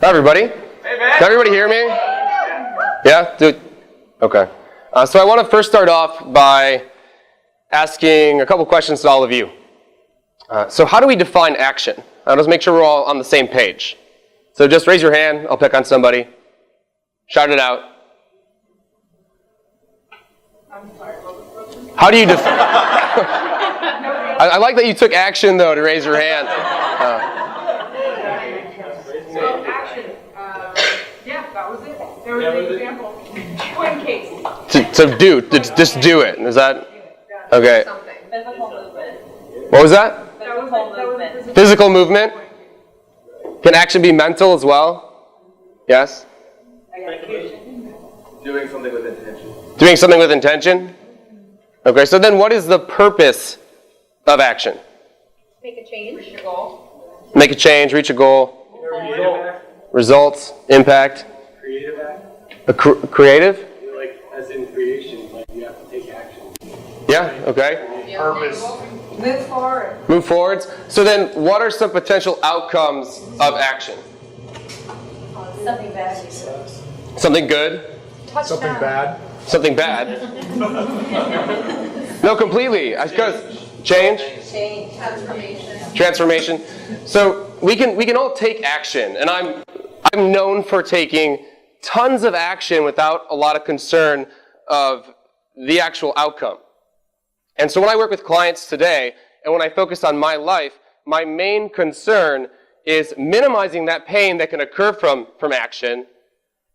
Hi, everybody. Hey, man. Can everybody hear me? Yeah? Okay. So I want to first start off by asking a couple questions to all of you. So how do we define action? Let's make sure we're all on the same page. So just raise your hand. I'll pick on somebody. Shout it out. I'm sorry, what was the question? How do you define... I like that you took action, though, to raise your hand. So action. Yeah, that was it. There was an example. Twin case. Just do it. Is that... Okay. Physical movement. What was that? That was Physical movement. Can action be mental as well? Yes? Doing something with intention. Doing something with intention? Okay, so then what is the purpose of action? Make a change. Reach your goal. Make a change, reach a goal. Results, impact. Creative act. Creative? Like, as in creation, like you have to take action. Yeah, okay. Purpose. Move forward. Move forwards. So then what are some potential outcomes of action? Something bad. Something good? Something bad. Something bad? No, completely. Because change? Change. Transformation. Transformation. So we can all take action, and I'm known for taking tons of action without a lot of concern of the actual outcome. And so when I work with clients today, and when I focus on my life, my main concern is minimizing that pain that can occur from action,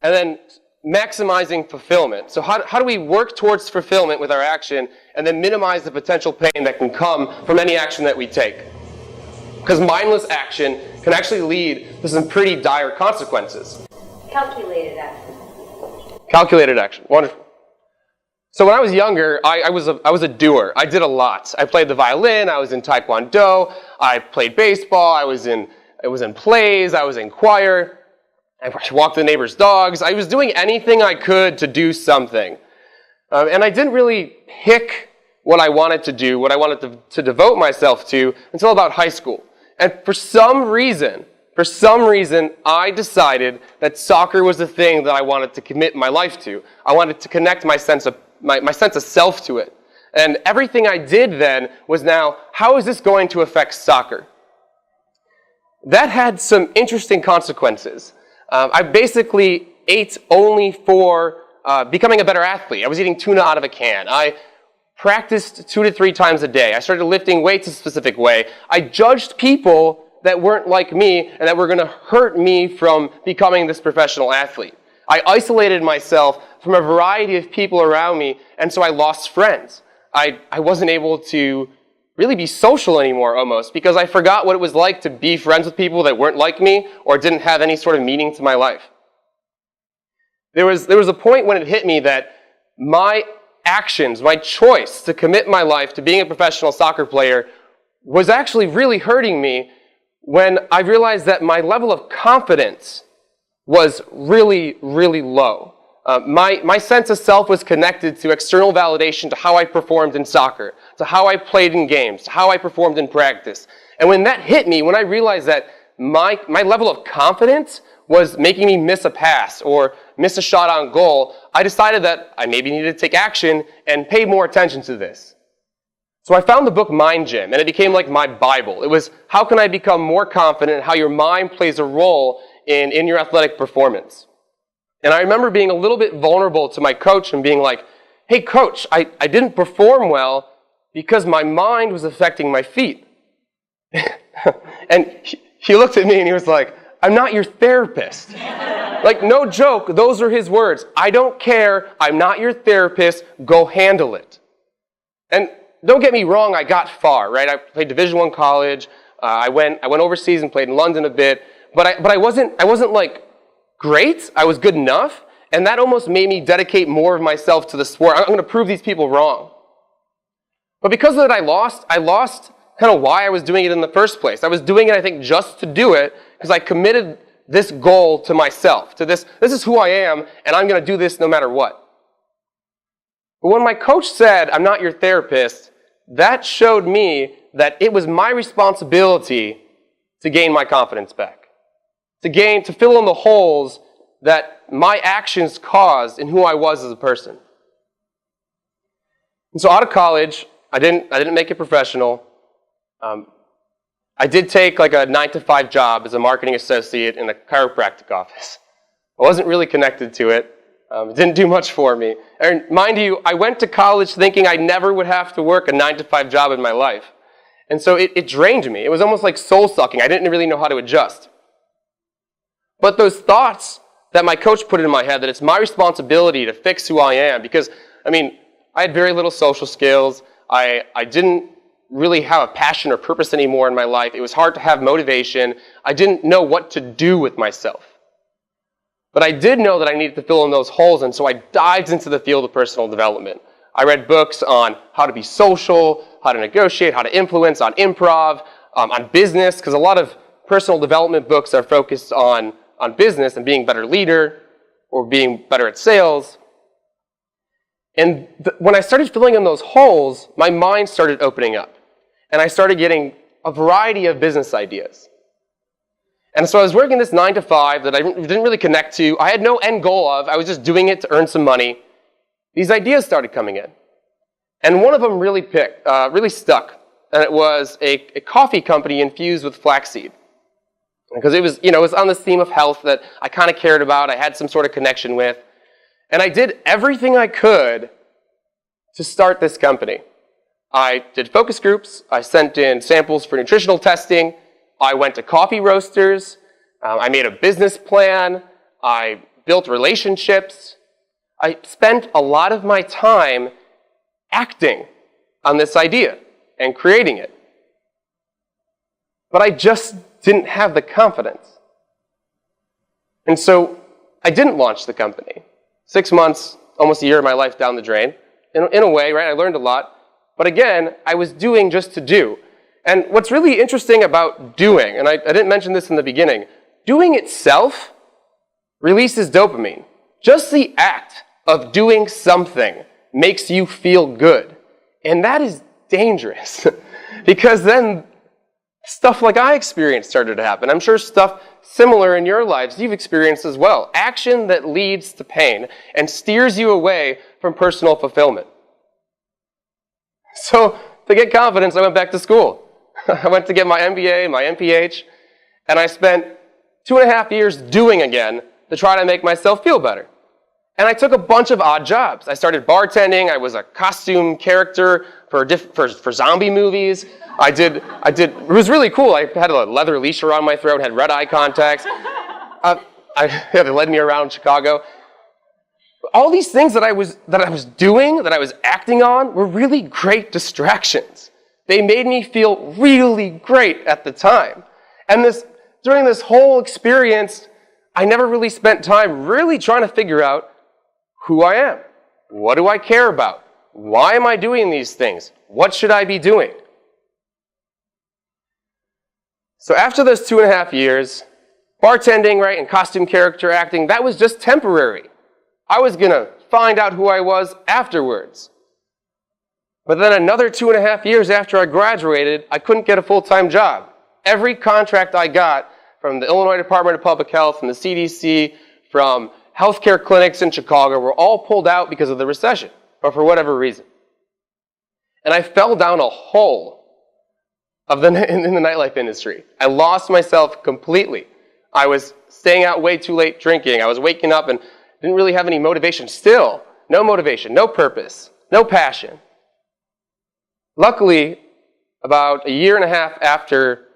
and then maximizing fulfillment. So how do we work towards fulfillment with our action, and then minimize the potential pain that can come from any action that we take? Because mindless action can actually lead to some pretty dire consequences. Calculated action. Calculated action. Wonderful. So when I was younger, I was a doer. I did a lot. I played the violin. I was in Taekwondo. I played baseball. I was in plays. I was in choir. I walked the neighbors' dogs. I was doing anything I could to do something. And I didn't really pick what I wanted to do, what I wanted to devote myself to, until about high school. And for some reason, I decided that soccer was the thing that I wanted to commit my life to. I wanted to connect my sense of self to it. And everything I did then was now, how is this going to affect soccer? That had some interesting consequences. I basically ate only for becoming a better athlete. I was eating tuna out of a can. I practiced 2 to 3 times a day. I started lifting weights a specific way. I judged people that weren't like me and that were going to hurt me from becoming this professional athlete. I isolated myself from a variety of people around me, and so I lost friends. I wasn't able to really be social anymore almost, because I forgot what it was like to be friends with people that weren't like me or didn't have any sort of meaning to my life. There was a point when it hit me that my actions, my choice to commit my life to being a professional soccer player was actually really hurting me, when I realized that my level of confidence was really, really low. My sense of self was connected to external validation, to how I performed in soccer, to how I played in games, to how I performed in practice. And when that hit me, when I realized that my level of confidence was making me miss a pass or miss a shot on goal, I decided that I maybe needed to take action and pay more attention to this. So I found the book Mind Gym, and it became like my Bible. It was, how can I become more confident, how your mind plays a role in your athletic performance. And I remember being a little bit vulnerable to my coach and being like, hey coach, I didn't perform well because my mind was affecting my feet. And he looked at me and he was like, I'm not your therapist. Like, no joke, those are his words. I don't care, I'm not your therapist, go handle it. And don't get me wrong, I got far, right? I played Division I college, I went overseas and played in London a bit, but I wasn't like great, I was good enough, and that almost made me dedicate more of myself to the sport. I'm going to prove these people wrong. But because of that I lost kind of why I was doing it in the first place. I was doing it, I think, just to do it, because I committed this goal to myself, to this is who I am, and I'm going to do this no matter what. But when my coach said, I'm not your therapist, that showed me that it was my responsibility to gain my confidence back. to fill in the holes that my actions caused in who I was as a person. And so out of college, I didn't make it professional. I did take like a 9-to-5 job as a marketing associate in a chiropractic office. I wasn't really connected to it. It didn't do much for me. And mind you, I went to college thinking I never would have to work a 9-to-5 job in my life. And so it drained me. It was almost like soul-sucking. I didn't really know how to adjust. But those thoughts that my coach put in my head, that it's my responsibility to fix who I am, because, I mean, I had very little social skills. I didn't really have a passion or purpose anymore in my life. It was hard to have motivation. I didn't know what to do with myself. But I did know that I needed to fill in those holes, and so I dived into the field of personal development. I read books on how to be social, how to negotiate, how to influence, on improv, on business, because a lot of personal development books are focused on business and being a better leader or being better at sales. And when I started filling in those holes, my mind started opening up. And I started getting a variety of business ideas. And so I was working this 9-to-5 that I didn't really connect to. I had no end goal of. I was just doing it to earn some money. These ideas started coming in. And one of them really stuck. And it was a coffee company infused with flaxseed. Because it was on this theme of health that I kind of cared about. I had some sort of connection with. And I did everything I could to start this company. I did focus groups. I sent in samples for nutritional testing. I went to coffee roasters. I made a business plan. I built relationships. I spent a lot of my time acting on this idea and creating it. But I just didn't have the confidence. And so I didn't launch the company. 6 months, almost a year of my life down the drain. In a way, right? I learned a lot. But again, I was doing just to do. And what's really interesting about doing, and I didn't mention this in the beginning, doing itself releases dopamine. Just the act of doing something makes you feel good. And that is dangerous. Because then stuff like I experienced started to happen. I'm sure stuff similar in your lives you've experienced as well. Action that leads to pain and steers you away from personal fulfillment. So to get confidence, I went back to school. I went to get my MBA, my MPH, and I spent 2.5 years doing again to try to make myself feel better. And I took a bunch of odd jobs. I started bartending. I was a costume character for zombie movies. It was really cool. I had a leather leash around my throat, had red eye contacts. They led me around Chicago. All these things that I was doing, that I was acting on, were really great distractions. They made me feel really great at the time. And during this whole experience, I never really spent time really trying to figure out who I am. What do I care about? Why am I doing these things? What should I be doing? So after those 2.5 years, bartending, right, and costume character acting, that was just temporary. I was going to find out who I was afterwards. But then another 2.5 years after I graduated, I couldn't get a full-time job. Every contract I got from the Illinois Department of Public Health, from the CDC, from healthcare clinics in Chicago were all pulled out because of the recession, or for whatever reason. And I fell down a hole in the nightlife industry. I lost myself completely. I was staying out way too late drinking. I was waking up and didn't really have any motivation. Still, no motivation, no purpose, no passion. Luckily, about 1.5 years after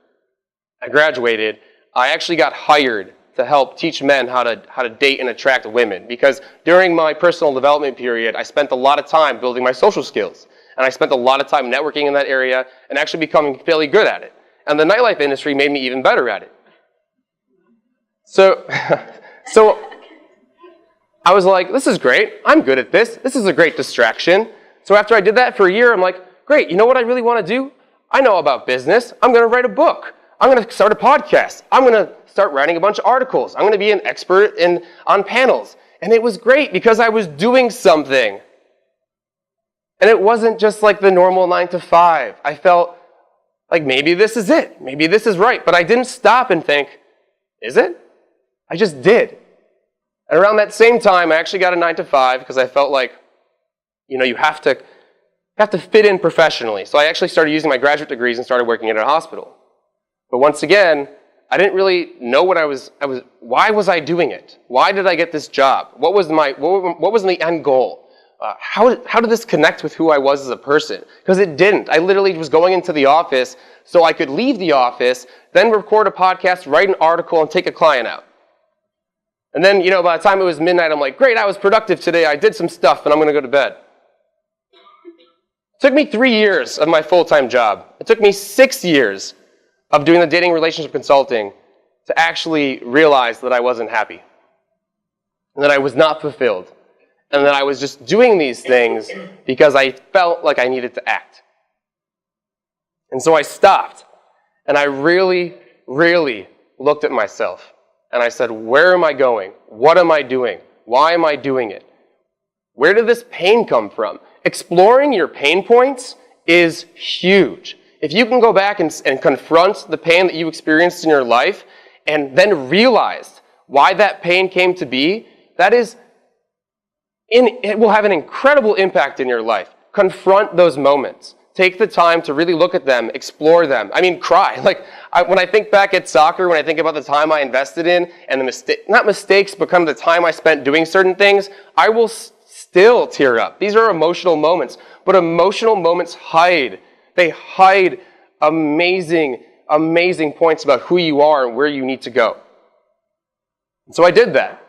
I graduated, I actually got hired to help teach men how to date and attract women. Because during my personal development period, I spent a lot of time building my social skills. And I spent a lot of time networking in that area and actually becoming fairly good at it. And the nightlife industry made me even better at it. So I was like, this is great. I'm good at this. This is a great distraction. So after I did that for 1 year, I'm like, great, you know what I really want to do? I know about business. I'm going to write a book. I'm going to start a podcast. I'm going to start writing a bunch of articles. I'm going to be an expert on panels. And it was great because I was doing something. And it wasn't just like the normal 9-to-5. I felt like maybe this is it. Maybe this is right. But I didn't stop and think, is it? I just did. And around that same time, I actually got a 9-to-5 because I felt like, you have to fit in professionally. So I actually started using my graduate degrees and started working at a hospital. But once again, I didn't really know what why was I doing it? Why did I get this job? What was the end goal? How did this connect with who I was as a person? Because it didn't. I literally was going into the office so I could leave the office, then record a podcast, write an article, and take a client out. And then, by the time it was midnight, I'm like, great, I was productive today. I did some stuff, and I'm going to go to bed. It took me 3 years of my full-time job. It took me 6 years of doing the dating relationship consulting to actually realize that I wasn't happy, and that I was not fulfilled, and that I was just doing these things because I felt like I needed to act. And so I stopped, and I really, really looked at myself. And I said, where am I going? What am I doing? Why am I doing it? Where did this pain come from? Exploring your pain points is huge. If you can go back and confront the pain that you experienced in your life and then realize why that pain came to be, it will have an incredible impact in your life. Confront those moments. Take the time to really look at them, explore them. Cry. When I think back at soccer, when I think about the time I invested in and not mistakes, but kind of the time I spent doing certain things, I will still tear up. These are emotional moments, but emotional moments hide. They hide amazing, amazing points about who you are and where you need to go. And so I did that.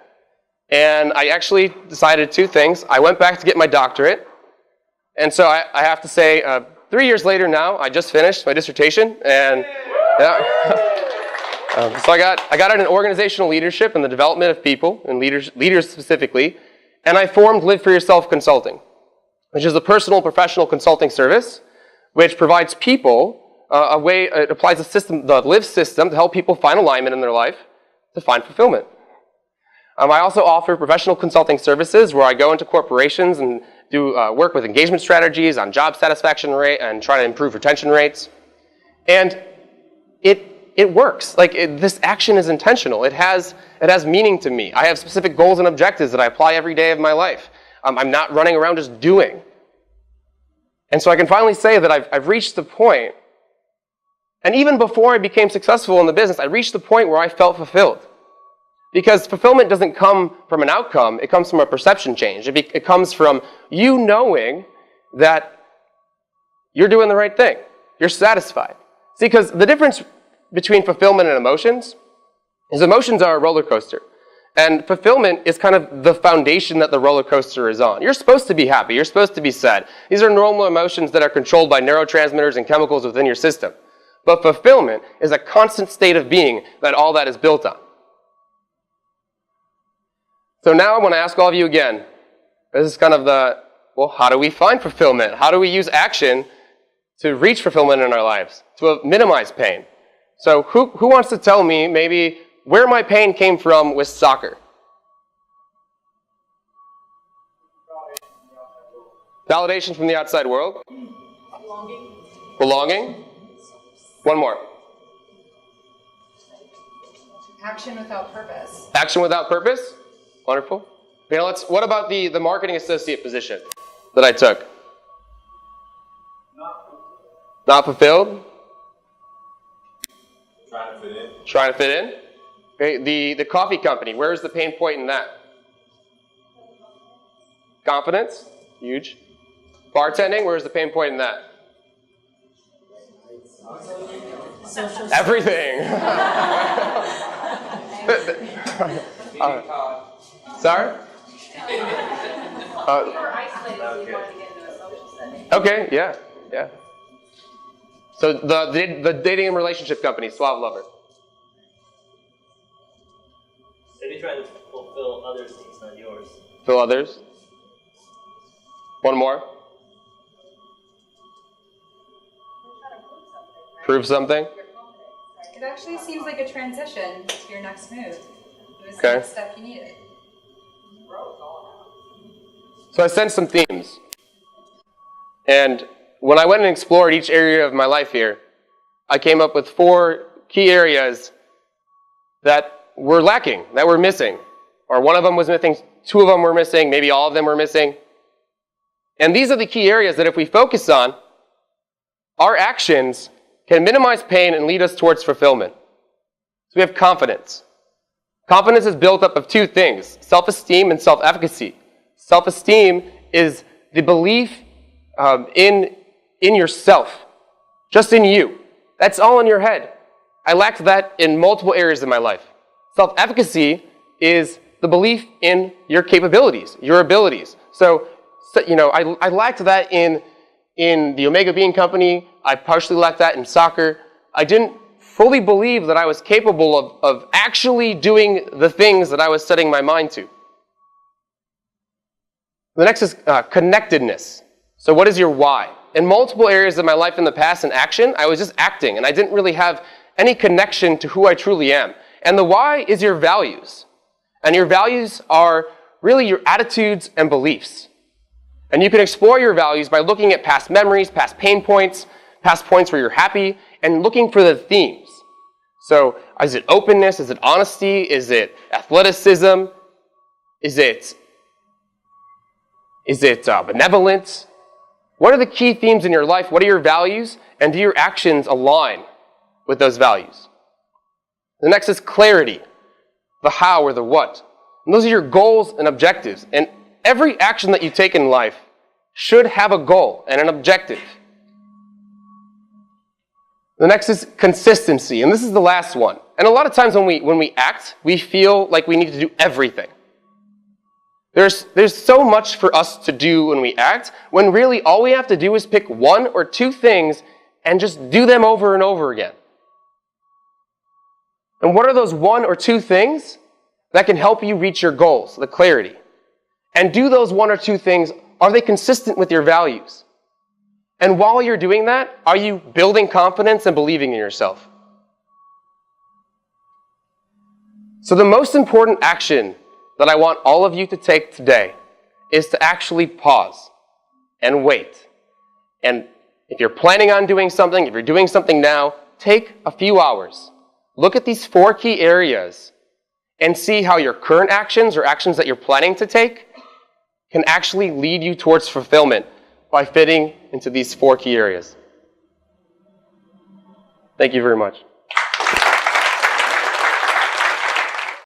And I actually decided 2 things. I went back to get my doctorate. And so I have to say, 3 years later now, I just finished my dissertation, and so I got it in organizational leadership and the development of people and leaders specifically, and I formed Live for Yourself Consulting, which is a personal professional consulting service, which provides people it applies the Live system to help people find alignment in their life, to find fulfillment. I also offer professional consulting services where I go into corporations and do work with engagement strategies on job satisfaction rate and try to improve retention rates. And it works. This action is intentional. It has meaning to me. I have specific goals and objectives that I apply every day of my life. I'm not running around just doing. And so I can finally say that I've reached the point, and even before I became successful in the business, I reached the point where I felt fulfilled. Because fulfillment doesn't come from an outcome, it comes from a perception change. It comes from you knowing that you're doing the right thing. You're satisfied. See, because the difference between fulfillment and emotions is emotions are a roller coaster. And fulfillment is kind of the foundation that the roller coaster is on. You're supposed to be happy. You're supposed to be sad. These are normal emotions that are controlled by neurotransmitters and chemicals within your system. But fulfillment is a constant state of being that all that is built on. So now I want to ask all of you again, this is kind of how do we find fulfillment? How do we use action to reach fulfillment in our lives, to minimize pain? So who wants to tell me maybe where my pain came from with soccer? Validation from the outside world. Belonging. One more. Action without purpose. Action without purpose? Wonderful. What about the marketing associate position that I took? Not fulfilled? Trying to fit in. Trying to fit in? Okay, the coffee company, where's the pain point in that? Confidence? Huge. Bartending, where's the pain point in that? Everything. Sorry? Okay, yeah. So the dating and relationship company, Suave Lover. Maybe try to fulfill others' needs, not yours. Fulfill others. One more. Prove something. It actually seems like a transition to your next move. It was Okay. the next step you needed. So I sensed some themes. And when I went and explored each area of my life here, I came up with 4 key areas that were lacking, that were missing. Or one of them was missing, two of them were missing, maybe all of them were missing. And these are the key areas that if we focus on, our actions can minimize pain and lead us towards fulfillment. So we have confidence. Confidence is built up of two things, self-esteem and self-efficacy. Self-esteem is the belief in yourself, just in you. That's all in your head. I lacked that in multiple areas of my life. Self-efficacy is the belief in your capabilities, your abilities. So I lacked that in the Omega Bean Company. I partially lacked that in soccer. I didn't fully believe that I was capable of actually doing the things that I was setting my mind to. The next is connectedness. So what is your why? In multiple areas of my life in the past in action, I was just acting, and I didn't really have any connection to who I truly am. And the why is your values. And your values are really your attitudes and beliefs. And you can explore your values by looking at past memories, past pain points, past points where you're happy, and looking for the themes. So is it openness? Is it honesty? Is it athleticism? Is it benevolence? What are the key themes in your life? What are your values? And do your actions align with those values? The next is clarity, the how or the what. And those are your goals and objectives. And every action that you take in life should have a goal and an objective. The next is consistency, and this is the last one. And a lot of times when we act, we feel like we need to do everything. There's so much for us to do when we act, when really all we have to do is pick one or two things and just do them over and over again. And what are those one or two things that can help you reach your goals, the clarity? And do those one or two things, are they consistent with your values? And while you're doing that, are you building confidence and believing in yourself? So the most important action that I want all of you to take today is to actually pause and wait. And if you're planning on doing something, if you're doing something now, take a few hours. Look at these 4 key areas and see how your current actions or actions that you're planning to take can actually lead you towards fulfillment by fitting into these 4 key areas. Thank you very much.